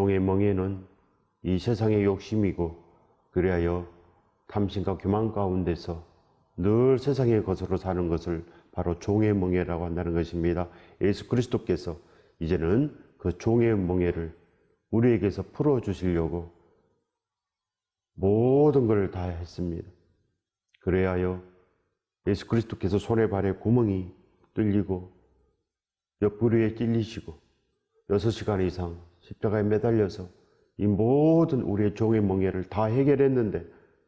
종의 멍에는 이 세상의 욕심이고, 그리하여 탐심과 교만 가운데서 늘 세상의 것으로 사는 것을 바로 종의 멍에라고 한다는 것입니다. 예수 그리스도께서 이제는 그 종의 멍에를 우리에게서 풀어주시려고 모든 걸 다 했습니다. 그래야 예수 그리스도께서 손에 발에 구멍이 뚫리고 옆구리에 찔리시고 6시간 이상 십자가에 매달려서 이 모든 우리의 종의 멍에를 다 해결했는데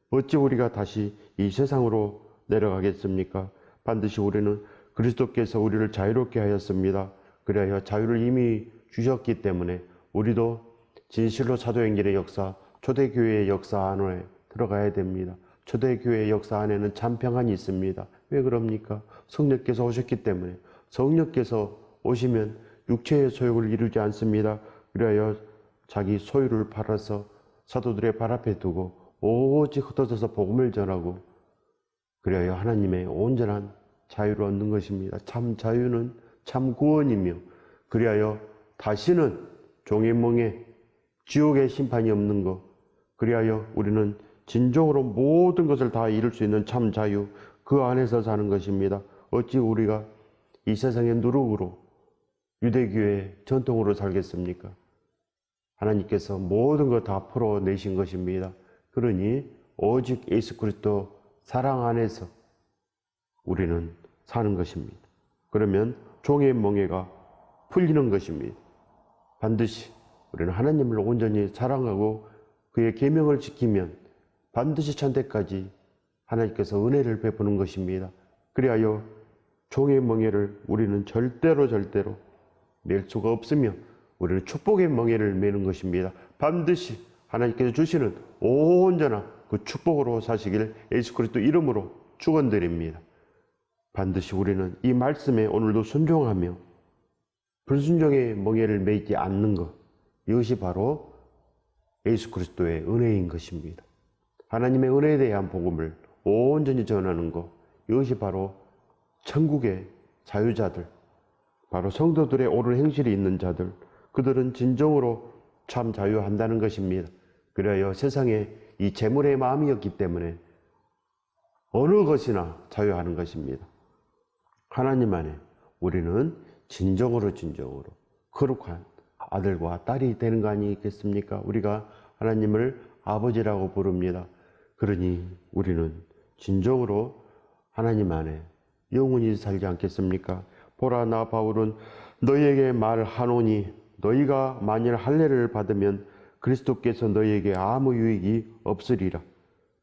어찌 우리가 다시 이 세상으로 내려가겠습니까? 반드시 우리는 그리스도께서 우리를 자유롭게 하였습니다. 그래야 자유를 이미 주셨기 때문에 우리도 진실로 사도행전의 역사, 초대교회의 역사 안에 들어가야 됩니다. 초대교회의 역사 안에는 참 평안이 있습니다. 왜 그럽니까? 성령께서 오셨기 때문에. 성령께서 오시면 육체의 소욕을 이루지 않습니다. 그래야 자기 소유를 팔아서 사도들의 발 앞에 두고 오직 흩어져서 복음을 전하고 그래야 하나님의 온전한 자유를 얻는 것입니다. 참 자유는 참 구원이며 그리하여 다시는 종의 멍에 지옥의 심판이 없는 것, 그리하여 우리는 진정으로 모든 것을 다 이룰 수 있는 참 자유, 그 안에서 사는 것입니다. 어찌 우리가 이 세상의 누룩으로 유대교의 전통으로 살겠습니까? 하나님께서 모든 것 다 풀어내신 것입니다. 그러니 오직 예수 그리스도 사랑 안에서 우리는 사는 것입니다. 그러면 종의 멍에가 풀리는 것입니다. 반드시 우리는 하나님을 온전히 사랑하고 그의 계명을 지키면 반드시 천대까지 하나님께서 은혜를 베푸는 것입니다. 그리하여 종의 멍에를 우리는 절대로 맬 수가 없으며 우리는 축복의 멍에를 매는 것입니다. 반드시 하나님께서 주시는 온전한 그 축복으로 사시길 예수 그리스도 이름으로 축원드립니다. 반드시 우리는 이 말씀에 오늘도 순종하며 불순종의 멍에를 매지 않는 것, 이것이 바로 예수 그리스도의 은혜인 것입니다. 하나님의 은혜에 대한 복음을 온전히 전하는 것, 이것이 바로 천국의 자유자들, 바로 성도들의 옳은 행실이 있는 자들, 그들은 진정으로 참 자유한다는 것입니다. 그래야 세상에 이 재물의 마음이었기 때문에 어느 것이나 자유하는 것입니다. 하나님 안에 우리는 진정으로 거룩한 아들과 딸이 되는 거 아니겠습니까? 우리가 하나님을 아버지라고 부릅니다. 그러니 우리는 진정으로 하나님 안에 영원히 살지 않겠습니까? 보라, 나 바울은 너희에게 말하노니 너희가 만일 할례를 받으면 그리스도께서 너희에게 아무 유익이 없으리라.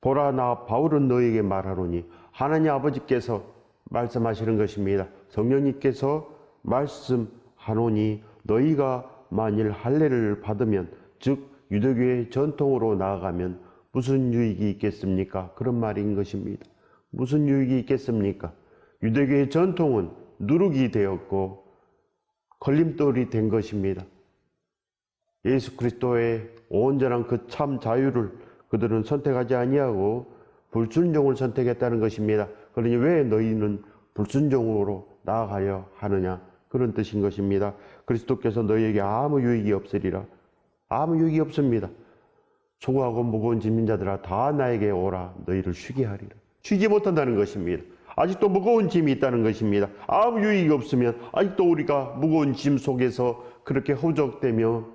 보라, 나 바울은 너희에게 말하노니 하나님 아버지께서 말씀하시는 것입니다. 성령님께서 말씀하노니 너희가 만일 할례를 받으면, 즉 유대교의 전통으로 나아가면 무슨 유익이 있겠습니까? 그런 말인 것입니다. 무슨 유익이 있겠습니까? 유대교의 전통은 누룩이 되었고 걸림돌이 된 것입니다. 예수 그리스도의 온전한 그 참 자유를 그들은 선택하지 아니하고 불순종을 선택했다는 것입니다. 그러니 왜 너희는 불순종으로 나아가려 하느냐? 그런 뜻인 것입니다. 그리스도께서 너희에게 아무 유익이 없으리라. 아무 유익이 없습니다. 수고하고 무거운 짐진 자들아 다 나에게 오라. 너희를 쉬게 하리라. 쉬지 못한다는 것입니다. 아직도 무거운 짐이 있다는 것입니다. 아무 유익이 없으면 아직도 우리가 무거운 짐 속에서 그렇게 허우적대며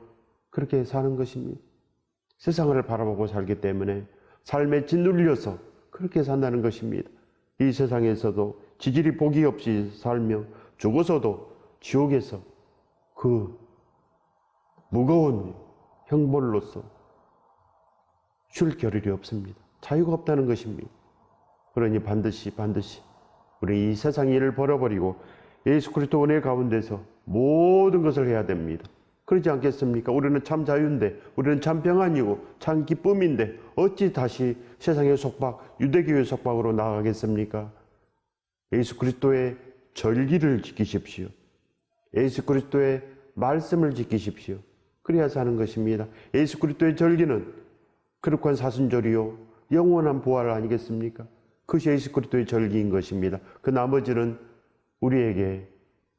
그렇게 사는 것입니다. 세상을 바라보고 살기 때문에 삶에 짓눌려서 그렇게 산다는 것입니다. 이 세상에서도 지질이 복이 없이 살며 죽어서도 지옥에서 그 무거운 형벌로서 쉴 겨를이 없습니다. 자유가 없다는 것입니다. 그러니 반드시 우리 이 세상 일을 버려버리고 예수 그리스도 은혜 가운데서 모든 것을 해야 됩니다. 그러지 않겠습니까? 우리는 참 자유인데, 우리는 참 평안이고 참 기쁨인데 어찌 다시 세상의 속박, 유대교의 속박으로 나아가겠습니까? 예수 그리스도의 절기를 지키십시오. 예수 그리스도의 말씀을 지키십시오. 그래야 사는 것입니다. 예수 그리스도의 절기는 거룩한 사순절이요 영원한 부활 아니겠습니까? 그것이 예수 그리스도의 절기인 것입니다. 그 나머지는 우리에게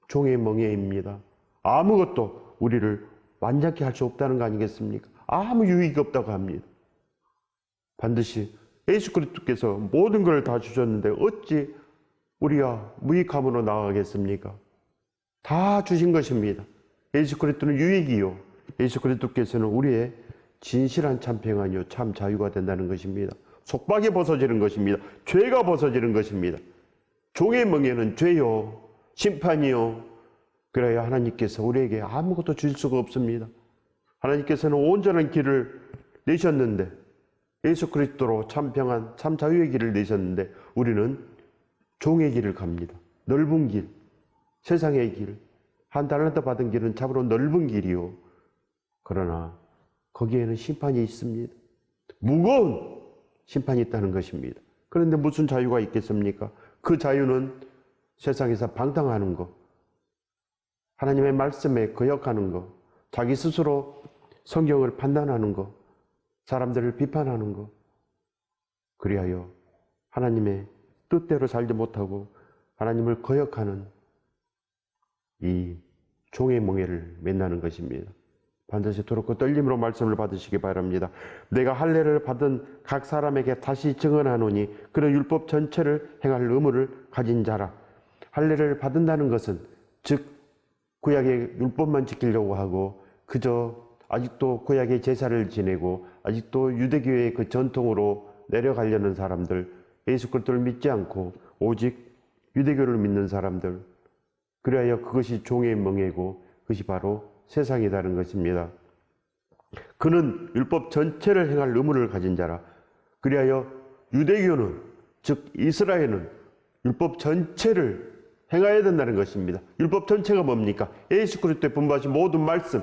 종의 멍에입니다. 아무것도 우리를 완전케 할 수 없다는 거 아니겠습니까? 아무 유익이 없다고 합니다. 반드시 예수 그리스도께서 모든 걸 다 주셨는데 어찌 우리가 무익함으로 나아가겠습니까? 다 주신 것입니다. 예수 그리스도는 유익이요, 예수 그리스도께서는 우리의 진실한 참 평안이요 참 자유가 된다는 것입니다. 속박이 벗어지는 것입니다. 죄가 벗어지는 것입니다. 종의 멍에는 죄요, 심판이요. 그래야 하나님께서 우리에게 아무것도 줄 수가 없습니다. 하나님께서는 온전한 길을 내셨는데, 예수 그리스도로 참 평안, 참 자유의 길을 내셨는데 우리는 종의 길을 갑니다. 넓은 길, 세상의 길, 한 달란트 받은 길은 참으로 넓은 길이요. 그러나 거기에는 심판이 있습니다. 무거운 심판이 있다는 것입니다. 그런데 무슨 자유가 있겠습니까? 그 자유는 세상에서 방탕하는 것, 하나님의 말씀에 거역하는 것, 자기 스스로 성경을 판단하는 것, 사람들을 비판하는 것, 그리하여 하나님의 뜻대로 살지 못하고 하나님을 거역하는 이 종의 멍에를 맨나는 것입니다. 반드시 두렵고 떨림으로 말씀을 받으시기 바랍니다. 내가 할례를 받은 각 사람에게 다시 증언하노니 그런 율법 전체를 행할 의무를 가진 자라. 할례를 받는다는 것은 즉 구약의 율법만 지키려고 하고 그저 아직도 구약의 제사를 지내고 아직도 유대교의 그 전통으로 내려가려는 사람들, 예수 그리스도를 믿지 않고 오직 유대교를 믿는 사람들, 그래야 그것이 종의 멍에고 그것이 바로 세상이라는 것입니다. 그는 율법 전체를 행할 의무를 가진 자라. 그리하여 유대교는 즉 이스라엘은 율법 전체를 행해야 된다는 것입니다. 율법 전체가 뭡니까? 예수 그리스도의 분부하신 모든 말씀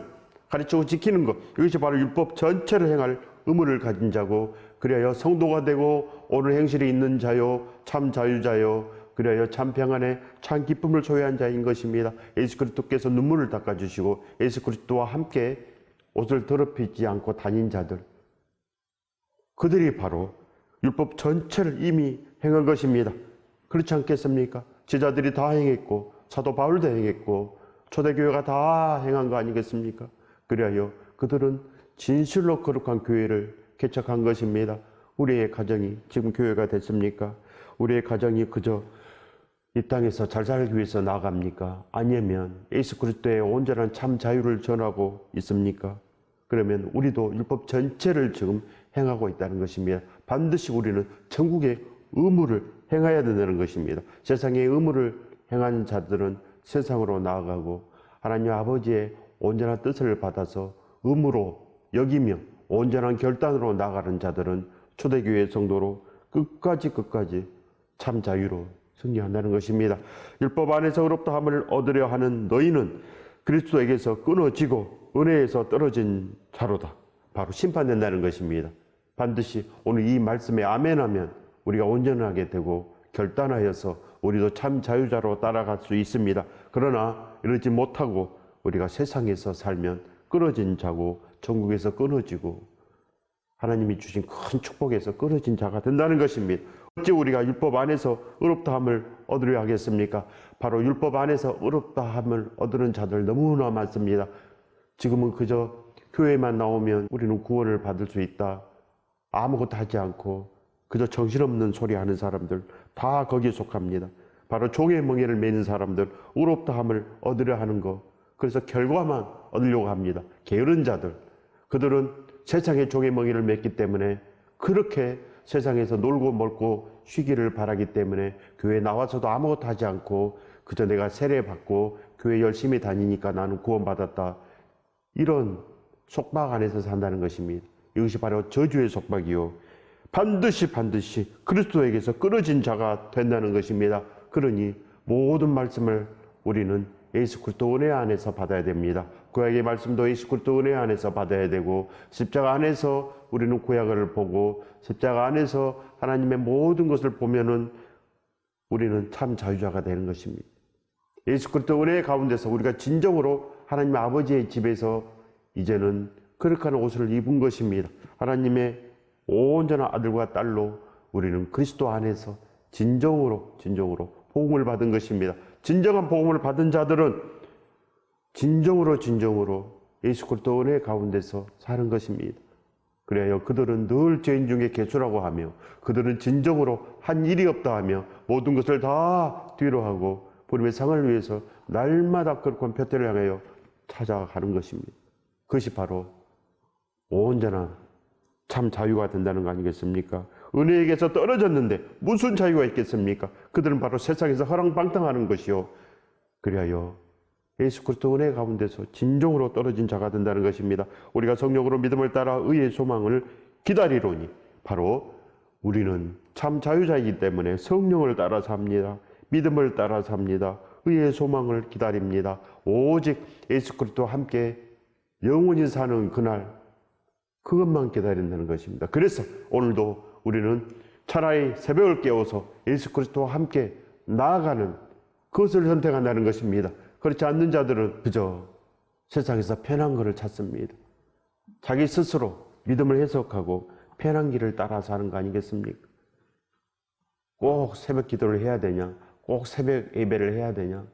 가르치고 지키는 것, 이것이 바로 율법 전체를 행할 의무를 가진 자고, 그리하여 성도가 되고 옳은 행실이 있는 자요 참 자유자요 그리하여 참 평안에 참 기쁨을 소유한 자인 것입니다. 예수 그리스도께서 눈물을 닦아주시고 예수 그리스도와 함께 옷을 더럽히지 않고 다닌 자들, 그들이 바로 율법 전체를 이미 행한 것입니다. 그렇지 않겠습니까? 제자들이 다 행했고 사도 바울도 행했고 초대교회가 다 행한 거 아니겠습니까? 그리하여 그들은 진실로 거룩한 교회를 개척한 것입니다. 우리의 가정이 지금 교회가 됐습니까? 우리의 가정이 그저 이 땅에서 잘 살기 위해서 나아갑니까? 아니면 예수 그리스도의 온전한 참 자유를 전하고 있습니까? 그러면 우리도 율법 전체를 지금 행하고 있다는 것입니다. 반드시 우리는 천국의 의무를 행해야 된다는 것입니다. 세상의 의무를 행한 자들은 세상으로 나아가고 하나님 아버지의 온전한 뜻을 받아서 의무로 여기며 온전한 결단으로 나아가는 자들은 초대교회 성도로 끝까지 참 자유로 승리한다는 것입니다. 율법 안에서 의롭다함을 얻으려 하는 너희는 그리스도에게서 끊어지고 은혜에서 떨어진 자로다. 바로 심판된다는 것입니다. 반드시 오늘 이 말씀에 아멘하면 우리가 온전하게 되고 결단하여서 우리도 참 자유자로 따라갈 수 있습니다. 그러나 이러지 못하고 우리가 세상에서 살면 끊어진 자고 천국에서 끊어지고 하나님이 주신 큰 축복에서 끊어진 자가 된다는 것입니다. 어찌 우리가 율법 안에서 의롭다함을 얻으려 하겠습니까? 바로 율법 안에서 의롭다함을 얻는 자들 너무나 많습니다. 지금은 그저 교회만 나오면 우리는 구원을 받을 수 있다, 아무것도 하지 않고 그저 정신없는 소리 하는 사람들 다 거기에 속합니다. 바로 종의 멍에를 매는 사람들, 의롭다함을 얻으려 하는 것, 그래서 결과만 얻으려고 합니다. 게으른 자들, 그들은 세상의 종의 멍에를 맸기 때문에 그렇게 세상에서 놀고 먹고 쉬기를 바라기 때문에 교회에 나와서도 아무것도 하지 않고 그저 내가 세례받고 교회 열심히 다니니까 나는 구원받았다, 이런 속박 안에서 산다는 것입니다. 이것이 바로 저주의 속박이요 반드시 그리스도에게서 끊어진 자가 된다는 것입니다. 그러니 모든 말씀을 우리는 예수 그리스도 은혜 안에서 받아야 됩니다. 구약의 말씀도 예수 그리스도 은혜 안에서 받아야 되고, 십자가 안에서 우리는 구약을 보고 십자가 안에서 하나님의 모든 것을 보면은 우리는 참 자유자가 되는 것입니다. 예수 그리스도 은혜 가운데서 우리가 진정으로 하나님 아버지의 집에서 이제는 거룩한 옷을 입은 것입니다. 하나님의 온전한 아들과 딸로 우리는 그리스도 안에서 진정으로 복음을 받은 것입니다. 진정한 복음을 받은 자들은 진정으로 예수 그리스도 은혜 가운데서 사는 것입니다. 그래야 그들은 늘 죄인 중에 괴수라고 하며 그들은 진정으로 한 일이 없다 하며 모든 것을 다 뒤로 하고 부름의 상을 위해서 날마다 거룩한 표대를 향하여 찾아가는 것입니다. 그것이 바로 온전한 참 자유가 된다는 거 아니겠습니까? 은혜에게서 떨어졌는데 무슨 자유가 있겠습니까? 그들은 바로 세상에서 허랑방탕하는 것이요. 그리하여 예수 그리스도 은혜 가운데서 진정으로 떨어진 자가 된다는 것입니다. 우리가 성령으로 믿음을 따라 의의 소망을 기다리로니 바로 우리는 참 자유자이기 때문에 성령을 따라 삽니다. 믿음을 따라 삽니다. 의의 소망을 기다립니다. 오직 예수 그리스도와 함께 영원히 사는 그날 그것만 기다린다는 것입니다. 그래서 오늘도 우리는 차라리 새벽을 깨워서 예수 그리스도와 함께 나아가는 그것을 선택한다는 것입니다. 그렇지 않는 자들은 그저 세상에서 편한 것을 찾습니다. 자기 스스로 믿음을 해석하고 편한 길을 따라서 하는 거 아니겠습니까? 꼭 새벽 기도를 해야 되냐? 꼭 새벽 예배를 해야 되냐?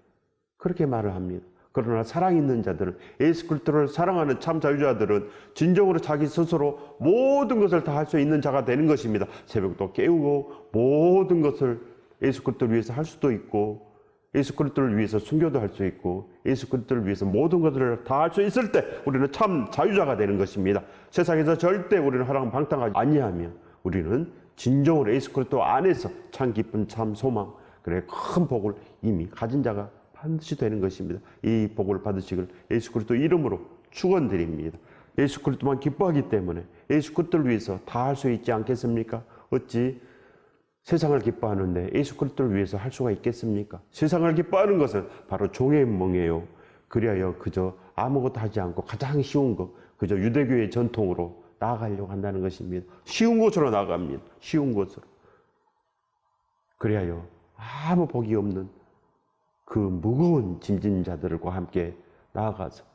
그렇게 말을 합니다. 그러나 사랑 있는 자들은, 예수 그리스도를 사랑하는 참 자유자들은 진정으로 자기 스스로 모든 것을 다 할 수 있는 자가 되는 것입니다. 새벽도 깨우고 모든 것을 예수 그리스도를 위해서 할 수도 있고, 예수 그리스도를 위해서 순교도 할 수 있고, 예수 그리스도를 위해서 모든 것들을 다 할 수 있을 때 우리는 참 자유자가 되는 것입니다. 세상에서 절대 우리는 허랑방탕하지 아니하며 우리는 진정으로 예수 그리스도 안에서 참 기쁜 참 소망, 그래 큰 복을 이미 가진 자가 반드시 되는 것입니다. 이 복을 받으시길 예수 그리스도 이름으로 축원드립니다. 예수 그리스도만 기뻐하기 때문에 예수 그리스도를 위해서 다 할 수 있지 않겠습니까? 어찌 세상을 기뻐하는데 예수 그리스도를 위해서 할 수가 있겠습니까? 세상을 기뻐하는 것은 바로 종의 멍이에요. 그리하여 그저 아무것도 하지 않고 가장 쉬운 것, 그저 유대교의 전통으로 나아가려고 한다는 것입니다. 쉬운 곳으로 나아갑니다. 쉬운 곳으로. 그리하여 아무 복이 없는 그 무거운 짐진 자들과 함께 나아가서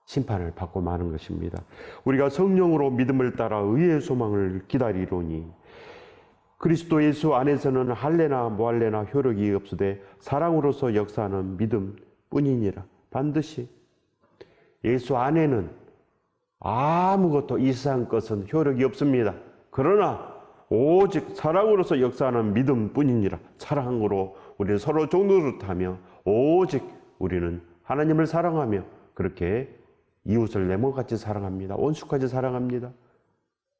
심판을 받고 마는 것입니다. 우리가 성령으로 믿음을 따라 의의 소망을 기다리로니 그리스도 예수 안에서는 할례나 무할례나 효력이 없으되 사랑으로서 역사하는 믿음 뿐이니라. 반드시 예수 안에는 아무것도 이 세상 것은 효력이 없습니다. 그러나 오직 사랑으로서 역사하는 믿음 뿐이니라. 사랑으로 우리는 서로 종노릇하며 오직 우리는 하나님을 사랑하며 그렇게 이웃을 내 몸같이 사랑합니다. 온수까지 사랑합니다.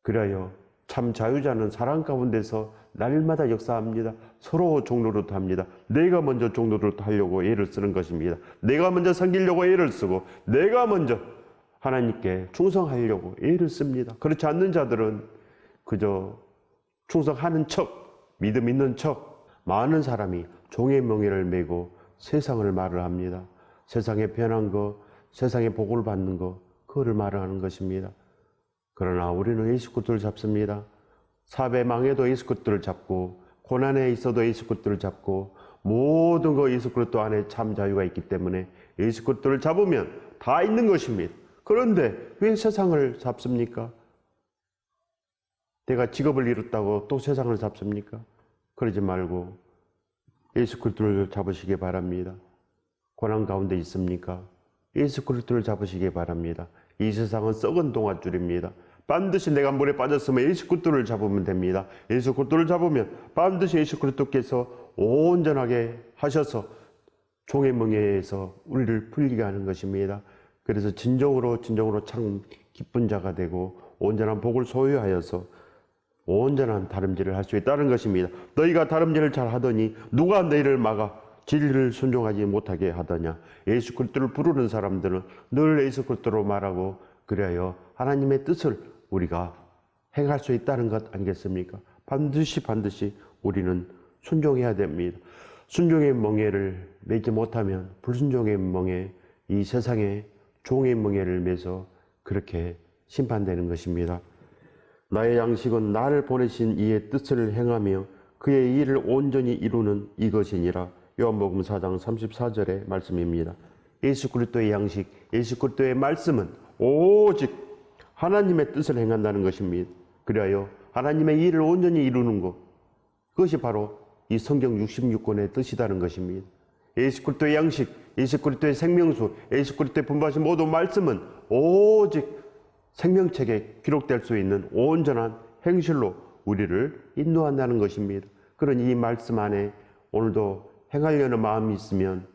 그리하여 참 자유자는 사랑 가운데서 날마다 역사합니다. 서로 종노릇합니다. 내가 먼저 종노릇하려고 애를 쓰는 것입니다. 내가 먼저 섬기려고 애를 쓰고 내가 먼저 하나님께 충성하려고 애를 씁니다. 그렇지 않는 자들은 그저 충성하는 척, 믿음 있는 척, 많은 사람이 종의 멍에를 메고 세상을 말을 합니다. 세상에 편한 것, 세상에 복을 받는 것, 그거를 말하는 것입니다. 그러나 우리는 예수 그리스도를 잡습니다. 사배 망해도 예수 그리스도를 잡고 고난에 있어도 예수 그리스도를 잡고 모든 거 예수 그리스도 안에 참 자유가 있기 때문에 예수 그리스도를 잡으면 다 있는 것입니다. 그런데 왜 세상을 잡습니까? 내가 직업을 잃었다고 또 세상을 잡습니까? 그러지 말고 예수 그리스도를 잡으시기 바랍니다. 고난 가운데 있습니까? 예수 그리스도를 잡으시기 바랍니다. 이 세상은 썩은 동아줄입니다. 반드시 내가 물에 빠졌으면 예수 그리스도를 잡으면 됩니다. 예수 그리스도를 잡으면 반드시 예수 그리스도께서 온전하게 하셔서 종의 멍에에서 우리를 풀리게 하는 것입니다. 그래서 진정으로 참 기쁜 자가 되고 온전한 복을 소유하여서 온전한 다름질을 할 수 있다는 것입니다. 너희가 다름질을 잘 하더니 누가 너희를 막아 진리를 순종하지 못하게 하더냐. 예수 그리스도를 부르는 사람들은 늘 예수 그리스도로 말하고 그래야 하나님의 뜻을 우리가 행할 수 있다는 것 아니겠습니까? 반드시 우리는 순종해야 됩니다. 순종의 멍에를 매지 못하면 불순종의 멍에, 이 세상에 종의 멍에를 매서 그렇게 심판되는 것입니다. 나의 양식은 나를 보내신 이의 뜻을 행하며 그의 일을 온전히 이루는 이것이니라. 요한복음 4장 34절의 말씀입니다. 예수 그리스도의 양식, 예수 그리스도의 말씀은 오직 하나님의 뜻을 행한다는 것입니다. 그리하여 하나님의 일을 온전히 이루는 것, 그것이 바로 이 성경 66권의 뜻이라는 것입니다. 예수 그리스도의 양식, 예수 그리스도의 생명수, 예수 그리스도의 분부하신 모든 말씀은 오직 생명책에 기록될 수 있는 온전한 행실로 우리를 인도한다는 것입니다. 그런 이 말씀 안에 오늘도 행하려는 마음이 있으면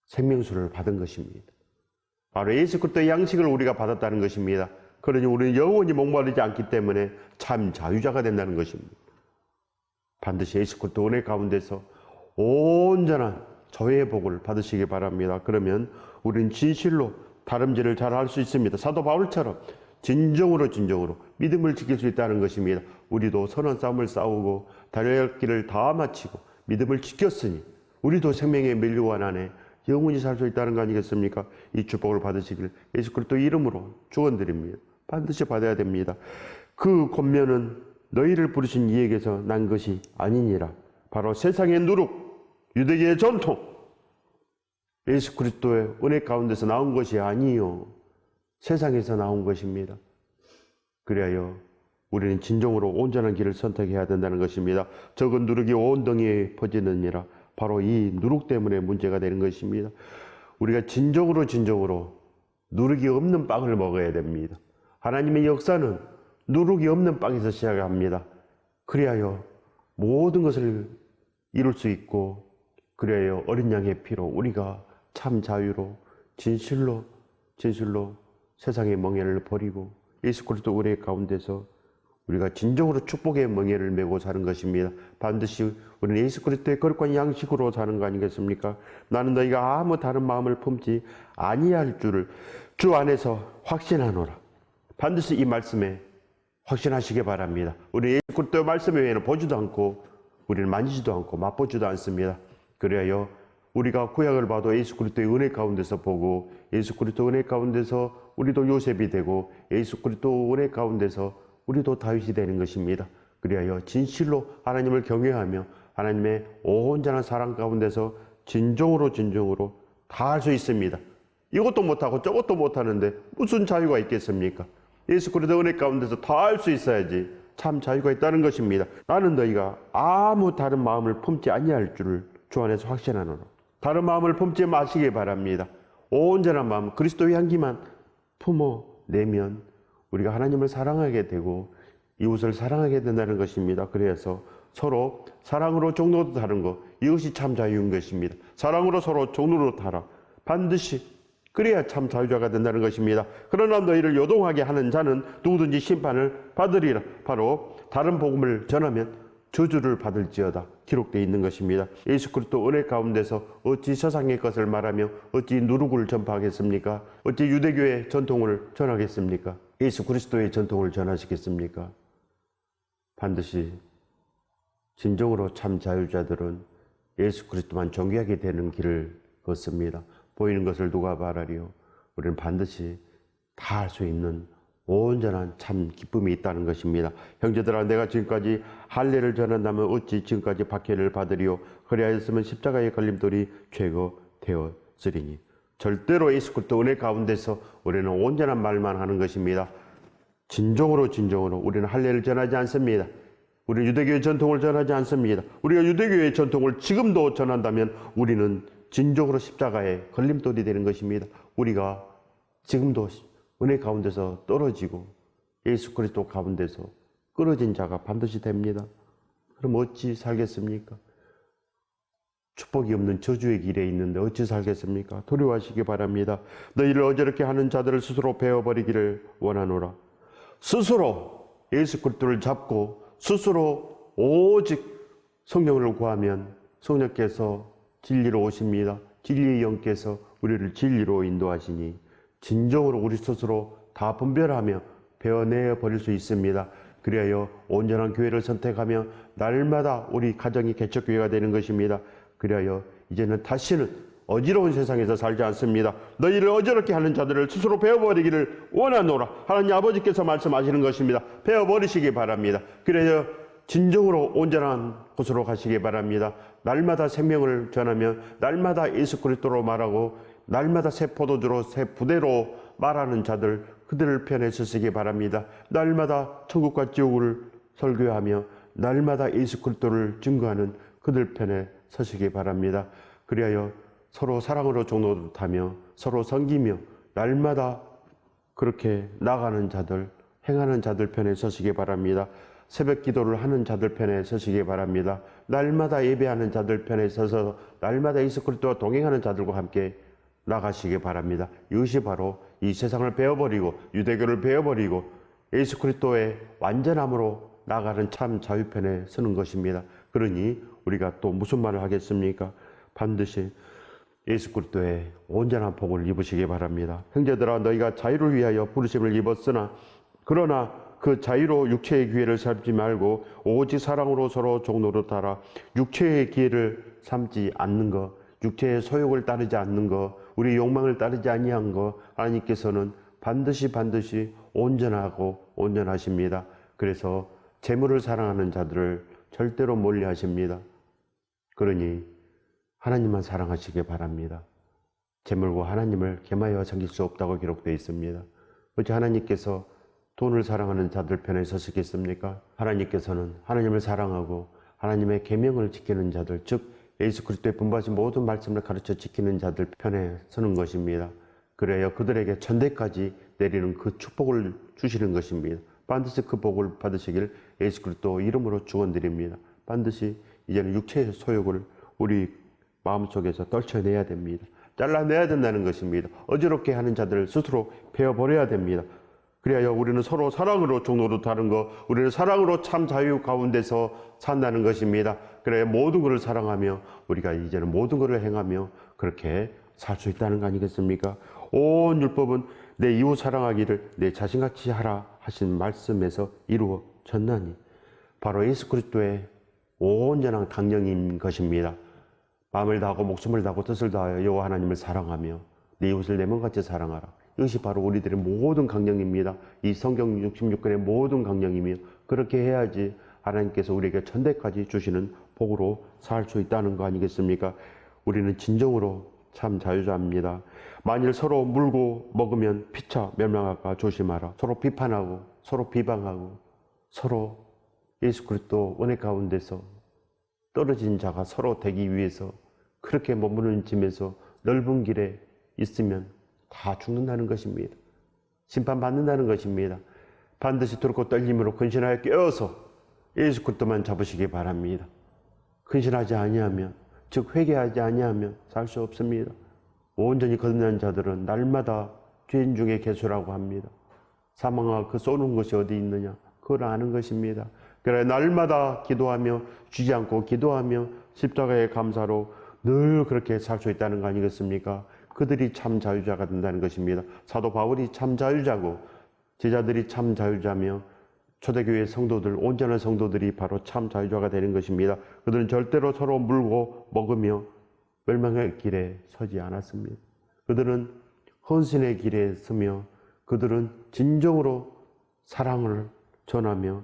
생명수를 받은 것입니다. 바로 예수 그리스도의 양식을 우리가 받았다는 것입니다. 그러니 우리는 영원히 목마르지 않기 때문에 참 자유자가 된다는 것입니다. 반드시 예수 그리스도 은혜 가운데서 온전한 저의 복을 받으시기 바랍니다. 그러면 우리는 진실로 다름질을 잘 할 수 있습니다. 사도 바울처럼 진정으로 믿음을 지킬 수 있다는 것입니다. 우리도 선한 싸움을 싸우고 달려야 할 길을 다 마치고 믿음을 지켰으니 우리도 생명의 면류관 안에 영원히 살 수 있다는 거 아니겠습니까? 이 축복을 받으시길 예수 그리스도 이름으로 축원드립니다. 반드시 받아야 됩니다. 그 권면은 너희를 부르신 이에게서 난 것이 아니니라. 바로 세상의 누룩, 유대계의 전통, 예수 그리스도의 은혜 가운데서 나온 것이 아니요, 세상에서 나온 것입니다. 그리하여 우리는 진정으로 온전한 길을 선택해야 된다는 것입니다. 적은 누룩이 온 덩이에 퍼지느니라. 바로 이 누룩 때문에 문제가 되는 것입니다. 우리가 진정으로 누룩이 없는 빵을 먹어야 됩니다. 하나님의 역사는 누룩이 없는 빵에서 시작합니다. 그리하여 모든 것을 이룰 수 있고, 그리하여 어린 양의 피로 우리가 참 자유로 진실로 세상의 멍에를 버리고 예수 그리스도 은혜 가운데서 우리가 진정으로 축복의 멍에를 메고 사는 것입니다. 반드시 우리는 예수 그리스도의 거룩한 양식으로 사는 거 아니겠습니까? 나는 너희가 아무 다른 마음을 품지 아니할 줄을 주 안에서 확신하노라. 반드시 이 말씀에 확신하시기 바랍니다. 우리 예수 그리스도의 말씀 외에는 보지도 않고 우리는 만지지도 않고 맛보지도 않습니다. 그래야 우리가 구약을 봐도 예수 그리스도의 은혜 가운데서 보고, 예수 그리스도 은혜 가운데서 우리도 요셉이 되고, 예수 그리스도 은혜 가운데서 우리도 다윗이 되는 것입니다. 그리하여 진실로 하나님을 경외하며 하나님의 온전한 사랑 가운데서 진정으로 다 할 수 있습니다. 이것도 못하고 저것도 못하는데 무슨 자유가 있겠습니까? 예수 그리스도 은혜 가운데서 다 할 수 있어야지 참 자유가 있다는 것입니다. 나는 너희가 아무 다른 마음을 품지 아니할 줄을 주 안에서 확신하노라. 다른 마음을 품지 마시기 바랍니다. 온전한 마음, 그리스도의 향기만 품어내면 우리가 하나님을 사랑하게 되고 이웃을 사랑하게 된다는 것입니다. 그래서 서로 사랑으로 종로도 다른 것, 이것이 참 자유인 것입니다. 사랑으로 서로 종로로 달아. 반드시 그래야 참 자유자가 된다는 것입니다. 그러나 너희를 요동하게 하는 자는 누구든지 심판을 받으리라. 바로 다른 복음을 전하면 저주를 받을지어다 기록되어 있는 것입니다. 예수 그리스도 은혜 가운데서 어찌 세상의 것을 말하며 어찌 누룩을 전파하겠습니까? 어찌 유대교의 전통을 전하겠습니까? 예수 그리스도의 전통을 전하시겠습니까? 반드시 진정으로 참 자유자들은 예수 그리스도만 존귀하게 되는 길을 걷습니다. 보이는 것을 누가 말하리요? 우리는 반드시 다 할 수 있는 온전한 참 기쁨이 있다는 것입니다. 형제들아, 내가 지금까지 할례를 전한다면 어찌 지금까지 박해를 받으리요? 그리하였으면 십자가의 걸림돌이 제거되었으리니. 절대로 예수 그리스도 은혜 가운데서 우리는 온전한 말만 하는 것입니다. 진정으로 우리는 할례를 전하지 않습니다. 우리는 유대교의 전통을 전하지 않습니다. 우리가 유대교의 전통을 지금도 전한다면 우리는 진정으로 십자가의 걸림돌이 되는 것입니다. 우리가 지금도 은혜 가운데서 떨어지고 예수 그리스도 가운데서 끊어진 자가 반드시 됩니다. 그럼 어찌 살겠습니까? 축복이 없는 저주의 길에 있는데 어찌 살겠습니까? 두려워하시기 바랍니다. 너희를 어저렇게 하는 자들을 스스로 베어버리기를 원하노라. 스스로 예수 그리스도를 잡고 스스로 오직 성령을 구하면 성령께서 진리로 오십니다. 진리의 영께서 우리를 진리로 인도하시니 진정으로 우리 스스로 다 분별하며 베어내어 버릴 수 있습니다. 그리하여 온전한 교회를 선택하며 날마다 우리 가정이 개척교회가 되는 것입니다. 그리하여 이제는 다시는 어지러운 세상에서 살지 않습니다. 너희를 어지럽게 하는 자들을 스스로 베어버리기를 원하노라. 하나님 아버지께서 말씀하시는 것입니다. 베어버리시기 바랍니다. 그래서 진정으로 온전한 곳으로 가시기 바랍니다. 날마다 생명을 전하며 날마다 예수 그리스도로 말하고 날마다 새 포도주로 새 부대로 말하는 자들, 그들을 편에 서시기 바랍니다. 날마다 천국과 지옥을 설교하며 날마다 예수 그리스도를 증거하는 그들 편에 서시기 바랍니다. 그리하여 서로 사랑으로 종노릇하며 서로 섬기며 날마다 그렇게 나가는 자들, 행하는 자들 편에 서시기 바랍니다. 새벽 기도를 하는 자들 편에 서시기 바랍니다. 날마다 예배하는 자들 편에 서서 날마다 예수 그리스도와 동행하는 자들과 함께 나가시기 바랍니다. 이것이 바로 이 세상을 베어버리고 유대교를 베어버리고 예수 그리스도의 완전함으로 나가는 참 자유편에 서는 것입니다. 그러니 우리가 또 무슨 말을 하겠습니까? 반드시 예수 그리스도의 온전한 복을 입으시기 바랍니다. 형제들아, 너희가 자유를 위하여 부르심을 입었으나 그러나 그 자유로 육체의 기회를 삼지 말고 오직 사랑으로 서로 종노릇하라. 육체의 기회를 삼지 않는 것, 육체의 소욕을 따르지 않는 것, 우리 욕망을 따르지 아니한 것, 하나님께서는 반드시 온전하고 온전하십니다. 그래서 재물을 사랑하는 자들을 절대로 멀리하십니다. 그러니 하나님만 사랑하시기 바랍니다. 재물과 하나님을 겸하여 섬길 수 없다고 기록되어 있습니다. 어찌 하나님께서 돈을 사랑하는 자들 편에 서시겠습니까? 하나님께서는 하나님을 사랑하고 하나님의 계명을 지키는 자들, 즉 예수 그리스도의 분부하신 모든 말씀을 가르쳐 지키는 자들 편에 서는 것입니다. 그래야 그들에게 천대까지 내리는 그 축복을 주시는 것입니다. 반드시 그 복을 받으시길 예수 그리스도 이름으로 축원드립니다. 반드시 이제는 육체의 소욕을 우리 마음속에서 떨쳐내야 됩니다. 잘라내야 된다는 것입니다. 어지럽게 하는 자들을 스스로 베어버려야 됩니다. 그래야 우리는 서로 사랑으로 종노릇하는 것, 우리는 사랑으로 참 자유 가운데서 산다는 것입니다. 그래야 모든 것을 사랑하며 우리가 이제는 모든 것을 행하며 그렇게 살 수 있다는 거 아니겠습니까? 온 율법은 내 이웃 사랑하기를 내 자신같이 하라 하신 말씀에서 이루어졌나니 바로 예수 그리스도의 온전한 강령인 것입니다. 마음을 다하고 목숨을 다하고 뜻을 다하여 여호와 하나님을 사랑하며 내 이웃을 내 몸같이 사랑하라. 이것이 바로 우리들의 모든 강령입니다. 이 성경 66권의 모든 강령이며 그렇게 해야지 하나님께서 우리에게 천대까지 주시는 복으로 살 수 있다는 거 아니겠습니까? 우리는 진정으로 참 자유자입니다. 만일 서로 물고 먹으면 피차 멸망할까 조심하라. 서로 비판하고 서로 비방하고 서로 예수 그리스도 은혜 가운데서 떨어진 자가 서로 되기 위해서 그렇게 머무는 짐에서 넓은 길에 있으면 다 죽는다는 것입니다. 심판받는다는 것입니다. 반드시 두렵고 떨림으로 근신하여 깨어서 예수 그리스도만 잡으시기 바랍니다. 근신하지 아니하면, 즉 회개하지 아니하면 살 수 없습니다. 온전히 거듭난 자들은 날마다 죄인 중에 개수라고 합니다. 사망과 그 쏘는 것이 어디 있느냐? 그걸 아는 것입니다. 그래 날마다 기도하며 쉬지 않고 기도하며 십자가의 감사로 늘 그렇게 살 수 있다는 거 아니겠습니까? 그들이 참 자유자가 된다는 것입니다. 사도 바울이 참 자유자고 제자들이 참 자유자며 초대교회 성도들, 온전한 성도들이 바로 참 자유자가 되는 것입니다. 그들은 절대로 서로 물고 먹으며 멸망의 길에 서지 않았습니다. 그들은 헌신의 길에 서며 그들은 진정으로 사랑을 전하며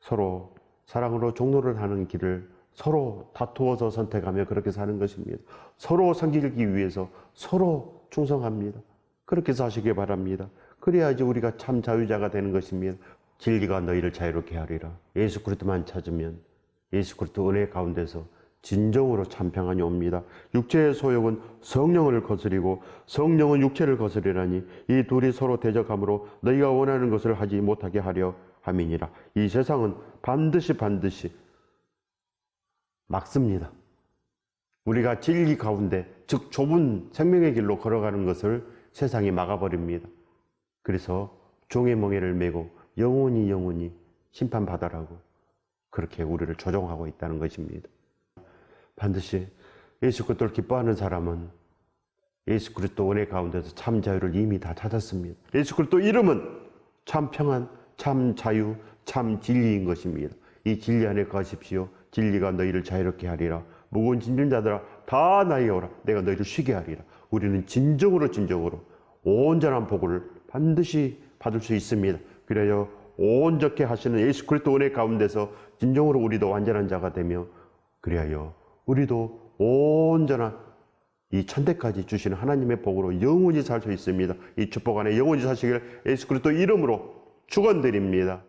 서로 사랑으로 종로를 하는 길을 서로 다투어서 선택하며 그렇게 사는 것입니다. 서로 섬기기 위해서 서로 충성합니다. 그렇게 사시기 바랍니다. 그래야지 우리가 참 자유자가 되는 것입니다. 진리가 너희를 자유롭게 하리라. 예수 그리스도만 찾으면 예수 그리스도 은혜 가운데서 진정으로 참 평안이 옵니다. 육체의 소욕은 성령을 거스리고 성령은 육체를 거스리라니 이 둘이 서로 대적함으로 너희가 원하는 것을 하지 못하게 하려 함이니라. 이 세상은 반드시 막습니다. 우리가 진리 가운데 즉 좁은 생명의 길로 걸어가는 것을 세상이 막아버립니다. 그래서 종의 멍에를 메고 영원히 심판받아라고 그렇게 우리를 조종하고 있다는 것입니다. 반드시 예수 그리스도를 기뻐하는 사람은 예수 그리스도 은혜 가운데서 참 자유를 이미 다 찾았습니다. 예수 그리스도 이름은 참 평안, 참 자유, 참 진리인 것입니다. 이 진리 안에 거하십시오. 진리가 너희를 자유롭게 하리라. 무거운 짐진 자들아 다 나에게 오라. 내가 너희를 쉬게 하리라. 우리는 진정으로 온전한 복을 반드시 받을 수 있습니다. 그래요 온전케 하시는 예수 그리스도 은혜 가운데서 진정으로 우리도 완전한 자가 되며 그래요 우리도 온전한 이 천대까지 주시는 하나님의 복으로 영원히 살 수 있습니다. 이 축복 안에 영원히 사시기를 예수 그리스도 이름으로 축원드립니다.